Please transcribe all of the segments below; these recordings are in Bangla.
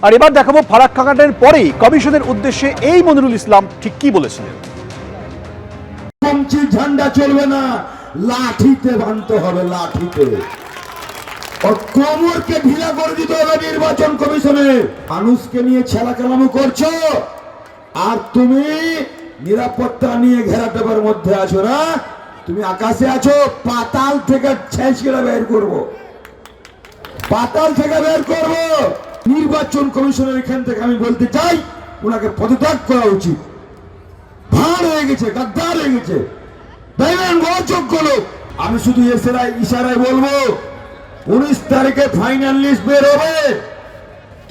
আর এবার দেখাবো ফারাক্কা কাণ্ডের পরেই কমিশনের উদ্দেশ্যে এই মনিরুল ইসলাম ঠিক কি বলেছিলেন। ঝান্ডা চলবে না, লাঠিতে বাঁধতে হবে, লাঠিতে। কোমরকে ঢিলা করে দিতে হবে নির্বাচন কমিশনে। মানুষকে নিয়ে ছেলাকেলামো করছো, আর তুমি নিরাপত্তা নিয়ে ঘেরাটোপের মধ্যে আছো না। তুমি আকাশে আছো, পাতাল থেকে ছেঁচড়ে বের করবো, পাতাল থেকে বের করবো। নির্বাচন কমিশনের এখান থেকে আমি বলতে চাই, ওনাকে পদত্যাগ করা উচিত। ভাঁড় হয়ে গেছে, গাদ্দার হয়ে গেছে, অযোগ্য লোক। আমি শুধু ইশারায় বলবো, 19 তারিখে ফাইনাল লিস্ট বের হবে,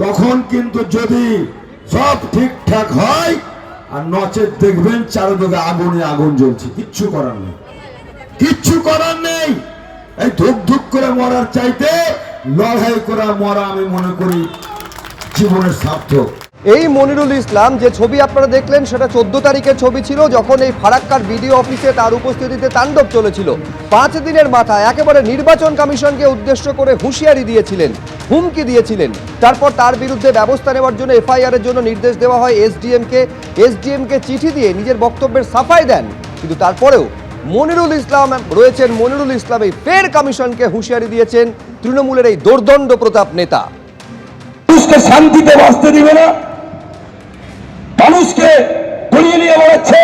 তখন কিন্তু যদি সব ঠিকঠাক হয়, আর নচেত দেখবেন চারদিকে আগুনে আগুন জ্বলছে। কিচ্ছু করার নেই, কিচ্ছু করার নেই। এই ধুক ধুক করে মরার চাইতে লড়াই করা মরা আমি মনে করি জীবনের সার্থক। এই মনিরুল ইসলাম যে ছবি আপনারা দেখলেন সেটা 14 তারিখের ছবি ছিল, যখন এই ফারাক্কার বিডিও অফিসে তার উপস্থিতিতে তাণ্ডব চলেছিল। 5 দিনের মাথায় একেবারে নির্বাচন কমিশনকে উদ্দেশ্য করে হুঁশিয়ারি দিয়েছিলেন, হুমকি দিয়েছিলেন। তারপর তার বিরুদ্ধে ব্যবস্থা নেওয়ার জন্য এফআইআর এর জন্য নির্দেশ দেওয়া হয় এসডিএমকে চিঠি দিয়ে নিজের বক্তব্যের সাফাই দেন। কিন্তু তারপরেও মনিরুল ইসলাম রয়েছেন, মনিরুল ইসলাম এই ফের কমিশনকে হুঁশিয়ারি দিয়েছেন তৃণমূলের এই দোর্দণ্ড প্রতাপ নেতা। মানুষকে শান্তিতে বাঁচতে দিবে না, মানুষকে ধরিয়ে নিয়ে বেড়াচ্ছে।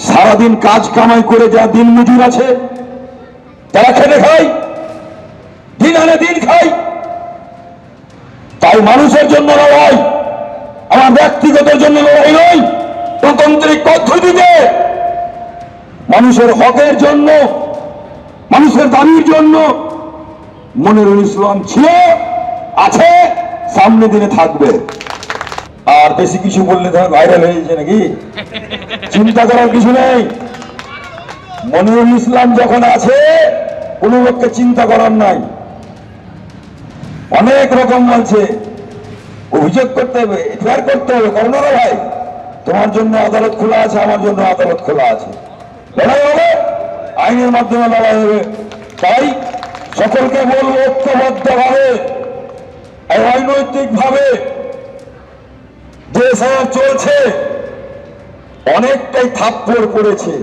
সারাদিন কাজ কামাই করে যা দিন মজুর আছে, তারা খেতে খায়, দিন আনে দিন খায়। তাই মানুষের জন্য লড়াই, আমার ব্যক্তিগত জন্য লড়াই নয়, গণতান্ত্রিক পদ্ধতিতে মানুষের হকের জন্য, মানুষের দাবির জন্য মনিরুল ইসলাম ছিল, আছে, সামনে দিনে থাকবে। আর বেশি কিছু বললে ধর ভাইরাল হয়ে যাচ্ছে নাকি, চিন্তা করার কিছু নেই। মনিরুল ইসলাম যখন আছে, কোন লোককে চিন্তা করার নাই। অনেক রকম আছে, অভিযোগ করতে হবে, এফআইআর করতে হবে, করোনা ভাই তোমার জন্য আদালত খোলা আছে, আমার জন্য আদালত খোলা আছে। লড়াই হবে, আইনের মাধ্যমে লড়াই হবে। তাই সকলকে বলবো, ঐক্যবদ্ধ ভাবে, অনৈতিক ভাবে যে এফআইআর চলছে, অনেকটাই থাপ্পড় পড়েছে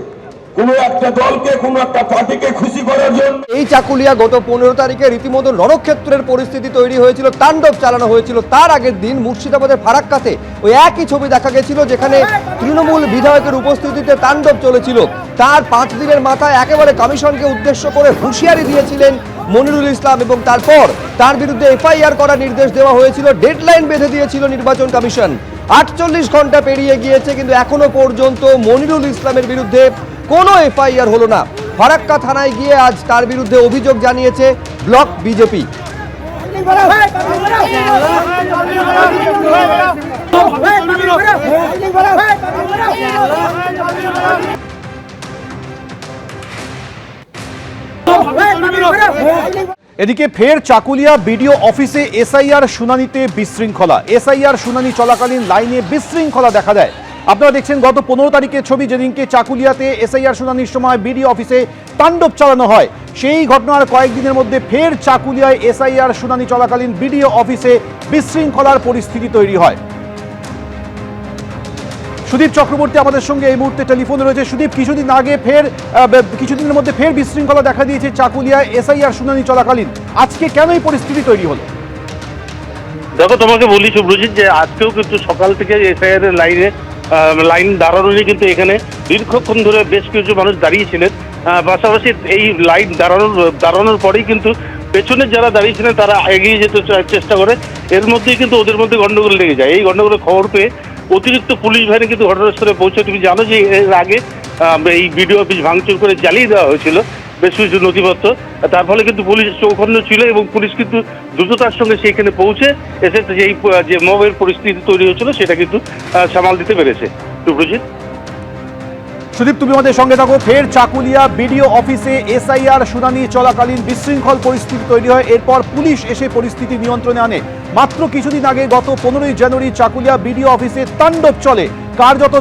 কোন একটা দলকে, কোন একটা পার্টিকে খুশি করার জন্য। এই চাকুলিয়া গত 15 তারিখে রীতিমতো রণক্ষেত্রের পরিস্থিতি তৈরি হয়েছিল, তাণ্ডব চালানো হয়েছিল। তার আগের দিন মুর্শিদাবাদের ফারাক্কাতে ওই একই ছবি দেখা গেছিল, যেখানে তৃণমূল বিধায়কের উপস্থিতিতে তাণ্ডব চলেছিল। তার 5 দিনের মাথায় একেবারে কমিশনকে উদ্দেশ্য করে হুঁশিয়ারি দিয়েছিলেন মনিরুল ইসলাম, এবং তারপর তার বিরুদ্ধে এফআইআর করার নির্দেশ দেওয়া হয়েছিল, ডেডলাইন বেঁধে দিয়েছিল নির্বাচন কমিশন। 48 ঘন্টা পেরিয়ে গিয়েছে, কিন্তু এখনো পর্যন্ত মনিরুল ইসলামের বিরুদ্ধে কোনো এফআইআর হলো না। ফারাক্কা থানায় গিয়ে আজ তার বিরুদ্ধে অভিযোগ জানিয়েছে ব্লক বিজেপি। এদিকে ফের চাকুলিয়া বিডিও অফিসে এসআইআর শুনানিতে বিশৃঙ্খলা। এসআইআর শুনানি চলাকালীন লাইনে বিশৃঙ্খলা দেখা দেয়। আপনারা দেখছেন গত 15 তারিখের ছবি, যেদিনকে চাকুলিয়াতে এসআইআর শুনানির সময় বিডিও অফিসে তাণ্ডব চালানো হয়, সেই ঘটনার কয়েকদিনের মধ্যে ফের চাকুলিয়ায় এসআইআর শুনানি চলাকালীন বিডিও অফিসে বিশৃঙ্খলার পরিস্থিতি তৈরি হয়। সুদীপ চক্রবর্তী আমাদের সঙ্গে এই মুহূর্তে টেলিফোনে রয়েছে। সুদীপ, কিছুদিনের মধ্যে ফের বিশৃঙ্খলা দেখা দিয়েছে চাকুলিয়ায় এসআইআর শুনানি চলাকালীন। আজকে কেন এই পরিস্থিতি তৈরি হলো? দেখো, তোমাকে বলি শুভ্রজিৎ, যে আজকেও কিন্তু সকাল থেকে এসআইআর এর লাইন দাঁড়ানো নিয়ে কিন্তু এখানে দীর্ঘক্ষণ ধরে বেশ কিছু মানুষ দাঁড়িয়েছিলেন। পাশাপাশি এই লাইন দাঁড়ানোর পরেই কিন্তু পেছনের যারা দাঁড়িয়েছিলেন তারা এগিয়ে যেতে চেষ্টা করে। এর মধ্যেই কিন্তু ওদের মধ্যে গন্ডগোল লেগে যায়। এই গন্ডগোলের খবর পেয়ে অতিরিক্ত পুলিশ বাহিনী কিন্তু ঘটনাস্থলে পৌঁছে। তুমি জানো যে এর আগে এই বিডিও অফিস ভাঙচুর করে জ্বালিয়ে দেওয়া হয়েছিল বেশ কিছু নথিপত্র। তার ফলে কিন্তু পুলিশ চৌখন্ন ছিল, এবং পুলিশ কিন্তু দ্রুততার সঙ্গে সেইখানে পৌঁছে এসে যে মবের পরিস্থিতি তৈরি হয়েছিল সেটা কিন্তু সামাল দিতে পেরেছে। সুব্রজিৎ, সুদীপ, তুমি আমাদের সঙ্গে থাকো। ফের চাকুলিয়া বিডিও অফিসে এসআইআর শুনানি চলাকালীন বিশৃঙ্খল পরিস্থিতি তৈরি হয়। এরপর পুলিশ এসে পরিস্থিতি নিয়ন্ত্রণে আনে। মাত্র কিছুদিন আগে গত 15 জানুয়ারি চাকুলিয়া বিডিও অফিসে তাণ্ডব চলে, কার্যত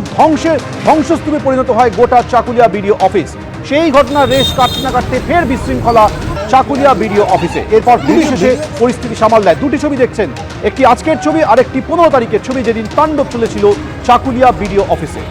ধ্বংসস্তূপে পরিণত হয় গোটা চাকুলিয়া বিডিও অফিস। সেই ঘটনার রেশ কাটতে না কাটতে ফের বিশৃঙ্খলা চাকুলিয়া বিডিও অফিসে। এরপর পুলিশ এসে পরিস্থিতি সামাল দেয়। দুটি ছবি দেখছেন, একটি আজকের ছবি আর একটি 15 তারিখের ছবি, যেদিন তাণ্ডব চলেছিল চাকুলিয়া বিডিও অফিসে।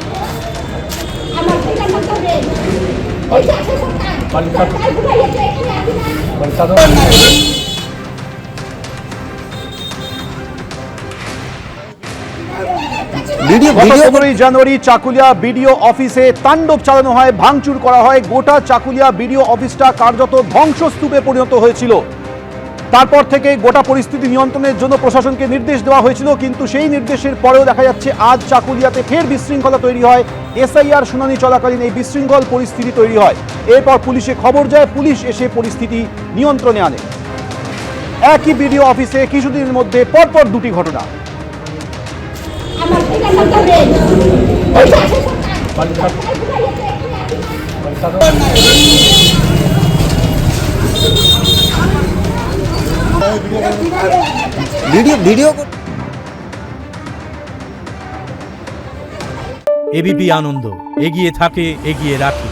গত 15 জানুয়ারি চাকুলিয়া বিডিও অফিসে তাণ্ডব চালানো হয়, ভাঙচুর করা হয়। গোটা চাকুলিয়া বিডিও অফিসটা কার্যত ধ্বংসস্তূপে পরিণত হয়েছিল। তারপর থেকে গোটা পরিস্থিতি নিয়ন্ত্রণের জন্য প্রশাসনকে নির্দেশ দেওয়া হয়েছিল, কিন্তু সেই নির্দেশের পরেও দেখা যাচ্ছে আজ চাকুলিয়াতে ফের বিশৃঙ্খলা তৈরি হয়। এসআইআর শুনানি চলাকালীন এই বিশৃঙ্খল পরিস্থিতি তৈরি হয়। এরপর পুলিশে খবর যায়, পুলিশ এসে পরিস্থিতি নিয়ন্ত্রণে আনে। একই বিডিও অফিসে কিছুদিনের মধ্যে পরপর দুটি ঘটনা। এবিপি আনন্দ, এগিয়ে থাকে, এগিয়ে রাখে।